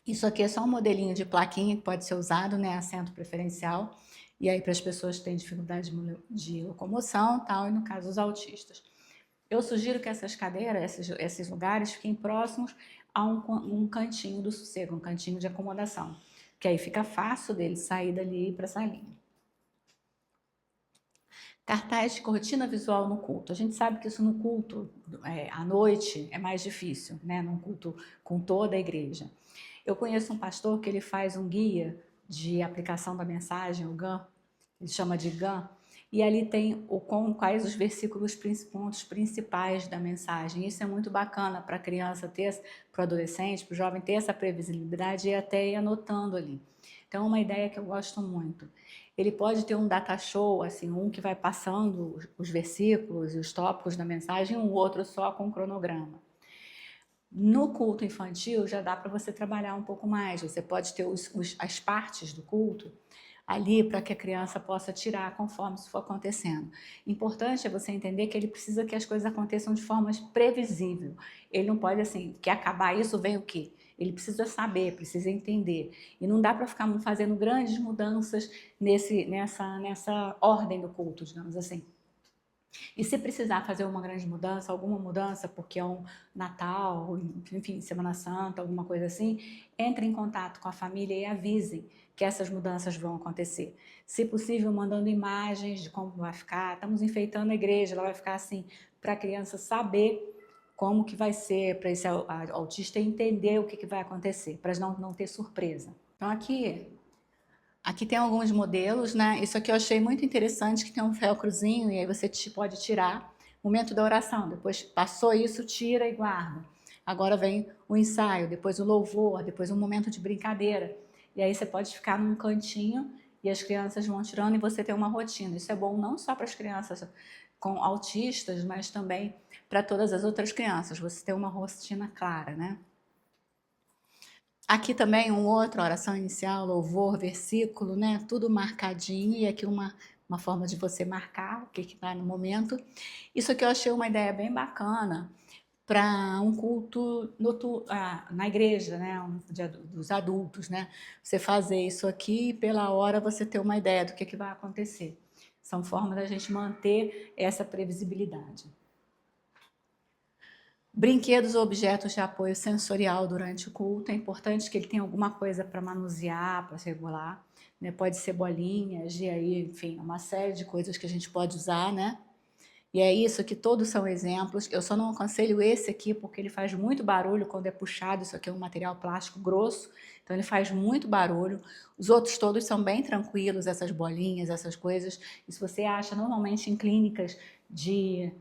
Isso aqui é só um modelinho de plaquinha que pode ser usado, né, assento preferencial, e aí para as pessoas que têm dificuldade de locomoção, tal, e no caso os autistas. Eu sugiro que essas cadeiras, esses lugares, fiquem próximos a um cantinho do sossego, um cantinho de acomodação, que aí fica fácil dele sair dali para a salinha. Cartaz de cortina visual no culto. A gente sabe que isso no culto, à noite, é mais difícil, né? Num culto com toda a igreja. Eu conheço um pastor que ele faz um guia de aplicação da mensagem, o GAN, ele chama de GAN, e ali tem quais os versículos, pontos principais da mensagem. Isso é muito bacana para a criança ter, para o adolescente, para o jovem ter essa previsibilidade e até ir anotando ali. Então, é uma ideia que eu gosto muito. Ele pode ter um data show, assim, um que vai passando os versículos e os tópicos da mensagem, um outro só com cronograma. No culto infantil já dá para você trabalhar um pouco mais, você pode ter as partes do culto ali para que a criança possa tirar conforme isso for acontecendo. Importante é você entender que ele precisa que as coisas aconteçam de forma previsível. Ele não pode, assim, que acabar isso vem o quê? Ele precisa saber, precisa entender. E não dá para ficar fazendo grandes mudanças nessa ordem do culto, digamos assim. E se precisar fazer uma grande mudança, alguma mudança, porque é um Natal, enfim, Semana Santa, alguma coisa assim, entre em contato com a família e avisem que essas mudanças vão acontecer. Se possível, mandando imagens de como vai ficar. Estamos enfeitando a igreja, ela vai ficar assim, para a criança saber como que vai ser, para esse autista entender o que vai acontecer, para não ter surpresa. Então aqui tem alguns modelos, né? Isso aqui eu achei muito interessante, que tem um velcrozinho e aí você pode tirar. Momento da oração, depois passou isso, tira e guarda. Agora vem o ensaio, depois o louvor, depois um momento de brincadeira. E aí você pode ficar num cantinho e as crianças vão tirando e você tem uma rotina. Isso é bom não só para as crianças com autistas, mas também para todas as outras crianças. Você tem uma rotina clara, né? Aqui também um outro, oração inicial, louvor, versículo, né? Tudo marcadinho. E aqui uma forma de você marcar o que está no momento. Isso aqui eu achei uma ideia bem bacana para um culto na igreja, né? Dos adultos, né? Você fazer isso aqui e pela hora você ter uma ideia do que vai acontecer. São formas da gente manter essa previsibilidade. Brinquedos ou objetos de apoio sensorial durante o culto, é importante que ele tenha alguma coisa para manusear, para se regular, né? Pode ser bolinhas, e aí, enfim, uma série de coisas que a gente pode usar, né? E é isso que todos são exemplos. Eu só não aconselho esse aqui porque ele faz muito barulho quando é puxado. Isso aqui é um material plástico grosso, então ele faz muito barulho. Os outros todos são bem tranquilos, essas bolinhas, essas coisas. Isso você acha normalmente em clínicas de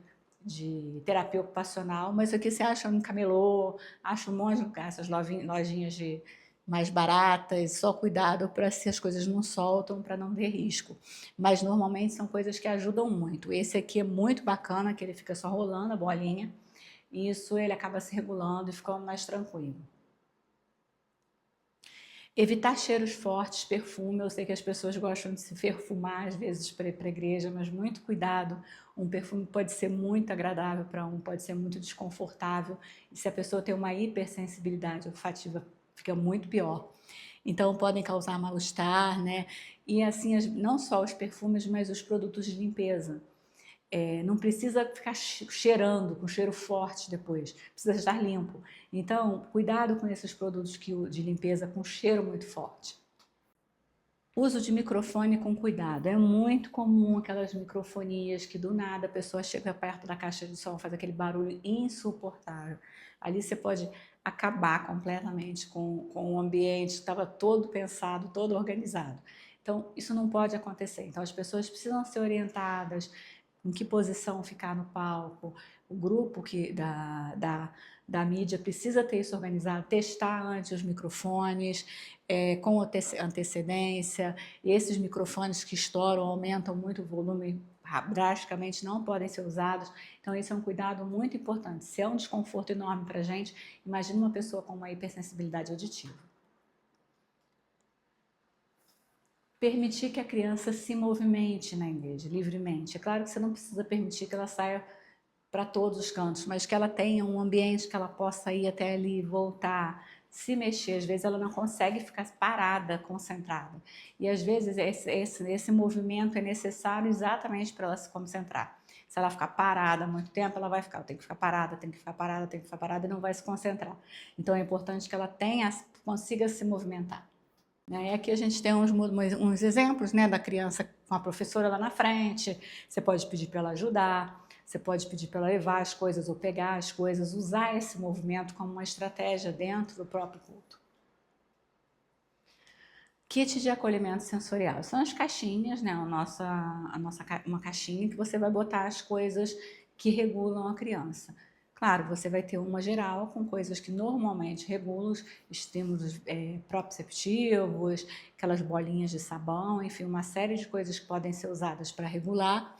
terapia ocupacional, mas isso aqui você acha no camelô, acha um monte de lugar, essas lojinhas de mais baratas, só cuidado para se as coisas não soltam, para não ter risco. Mas normalmente são coisas que ajudam muito. Esse aqui é muito bacana, que ele fica só rolando a bolinha, e isso ele acaba se regulando e ficando mais tranquilo. Evitar cheiros fortes, perfume. Eu sei que as pessoas gostam de se perfumar às vezes para ir para a igreja, mas muito cuidado. Um perfume pode ser muito agradável para um, pode ser muito desconfortável. E se a pessoa tem uma hipersensibilidade olfativa, fica muito pior. Então podem causar mal-estar, né? E assim, não só os perfumes, mas os produtos de limpeza. Não precisa ficar cheirando com cheiro forte depois, precisa estar limpo. Então, cuidado com esses produtos de limpeza com cheiro muito forte. Uso de microfone com cuidado. É muito comum aquelas microfonias que do nada a pessoa chega perto da caixa de som, faz aquele barulho insuportável. Ali você pode acabar completamente com o ambiente que estava todo pensado, todo organizado. Então, isso não pode acontecer. Então, as pessoas precisam ser orientadas em que posição ficar no palco. O grupo da mídia precisa ter isso organizado, testar antes os microfones, com antecedência. Esses microfones que estouram, aumentam muito o volume, drasticamente não podem ser usados. Então, esse é um cuidado muito importante. Se é um desconforto enorme para a gente, imagine uma pessoa com uma hipersensibilidade auditiva. Permitir que a criança se movimente na igreja, livremente. É claro que você não precisa permitir que ela saia para todos os cantos, mas que ela tenha um ambiente que ela possa ir até ali, voltar, se mexer, às vezes ela não consegue ficar parada, concentrada. E às vezes esse movimento é necessário exatamente para ela se concentrar. Se ela ficar parada há muito tempo, ela vai ficar, tem que ficar parada, tem que ficar parada, tem que ficar parada e não vai se concentrar. Então é importante que ela consiga se movimentar. E aqui a gente tem uns exemplos, né, da criança com a professora lá na frente. Você pode pedir para ela ajudar, você pode pedir para ela levar as coisas ou pegar as coisas, usar esse movimento como uma estratégia dentro do próprio culto. Kit de acolhimento sensorial. São as caixinhas, né? Uma caixinha que você vai botar as coisas que regulam a criança. Claro, você vai ter uma geral com coisas que normalmente regulam os estímulos proprioceptivos, aquelas bolinhas de sabão, enfim, uma série de coisas que podem ser usadas para regular.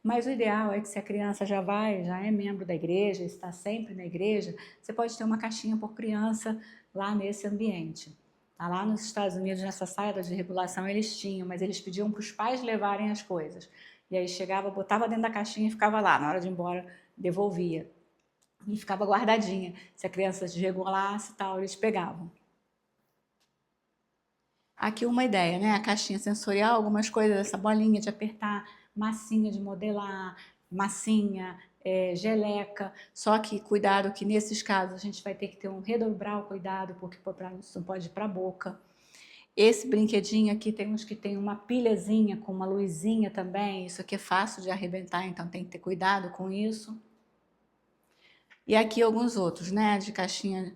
Mas o ideal é que se a criança já é membro da igreja, está sempre na igreja, você pode ter uma caixinha por criança lá nesse ambiente. Lá nos Estados Unidos, nessa saída de regulação, eles tinham, mas eles pediam para os pais levarem as coisas. E aí chegava, botava dentro da caixinha e ficava lá. Na hora de ir embora, devolvia. E ficava guardadinha. Se a criança desregulasse e tal, eles pegavam. Aqui uma ideia, né? A caixinha sensorial, algumas coisas, essa bolinha de apertar, massinha de modelar, massinha, geleca, só que cuidado que nesses casos a gente vai ter que ter redobrar o cuidado, porque isso não pode ir para a boca. Esse brinquedinho aqui tem uns que tem uma pilhazinha com uma luzinha também, isso aqui é fácil de arrebentar, então tem que ter cuidado com isso. E aqui alguns outros, né, de caixinha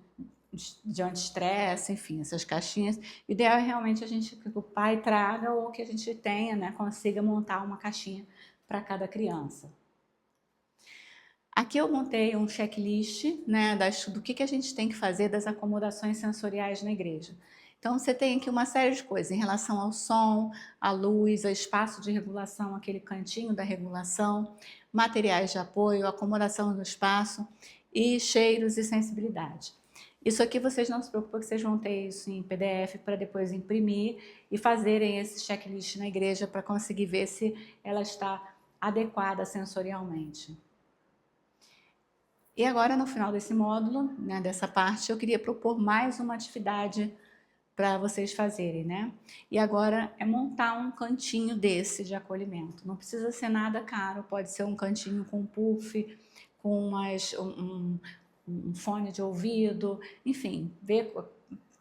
de anti-estresse, enfim, essas caixinhas. O ideal é realmente que o pai traga ou que a gente tenha, né, consiga montar uma caixinha para cada criança. Aqui eu montei um checklist, né, do que a gente tem que fazer das acomodações sensoriais na igreja. Então, você tem aqui uma série de coisas em relação ao som, à luz, ao espaço de regulação, aquele cantinho da regulação, materiais de apoio, acomodação do espaço e cheiros e sensibilidade. Isso aqui vocês não se preocupem que vocês vão ter isso em PDF para depois imprimir e fazerem esse checklist na igreja para conseguir ver se ela está adequada sensorialmente. E agora, no final desse módulo, né, dessa parte, eu queria propor mais uma atividade para vocês fazerem, né? E agora é montar um cantinho desse de acolhimento. Não precisa ser nada caro, pode ser um cantinho com puff, com um fone de ouvido, enfim,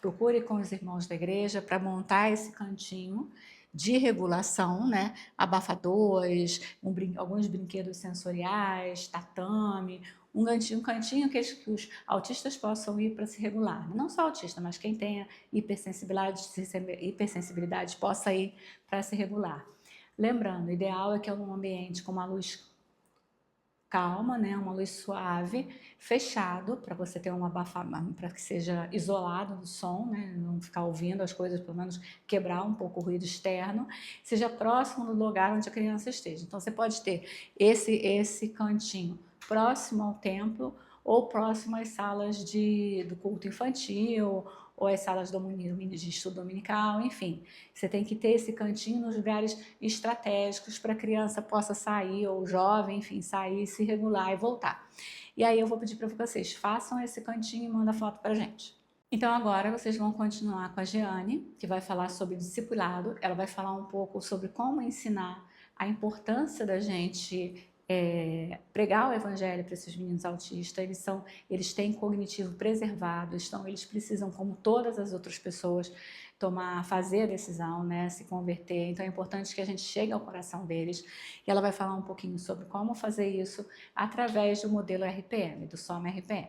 procure com os irmãos da igreja para montar esse cantinho de regulação, né? Abafadores, alguns brinquedos sensoriais, tatame, um cantinho que os autistas possam ir para se regular. Não só autista, mas quem tenha hipersensibilidade possa ir para se regular. Lembrando, o ideal é que é um ambiente com uma luz calma, né, uma luz suave, fechado, para você ter para que seja isolado do som, né, não ficar ouvindo as coisas, pelo menos quebrar um pouco o ruído externo, seja próximo do lugar onde a criança esteja. Então você pode ter esse cantinho próximo ao templo ou próximo às salas do culto infantil ou as salas de estudo dominical, enfim. Você tem que ter esse cantinho nos lugares estratégicos para a criança possa sair, ou o jovem, enfim, sair, se regular e voltar. E aí eu vou pedir para vocês, façam esse cantinho e mandem foto para a gente. Então agora vocês vão continuar com a Jeane, que vai falar sobre discipulado. Ela vai falar um pouco sobre como ensinar a importância da gente pregar o evangelho para esses meninos autistas. Eles têm cognitivo preservado, então eles precisam, como todas as outras pessoas, fazer a decisão, né, se converter. Então é importante que a gente chegue ao coração deles. E ela vai falar um pouquinho sobre como fazer isso através do modelo RPM, do SOMA RPM.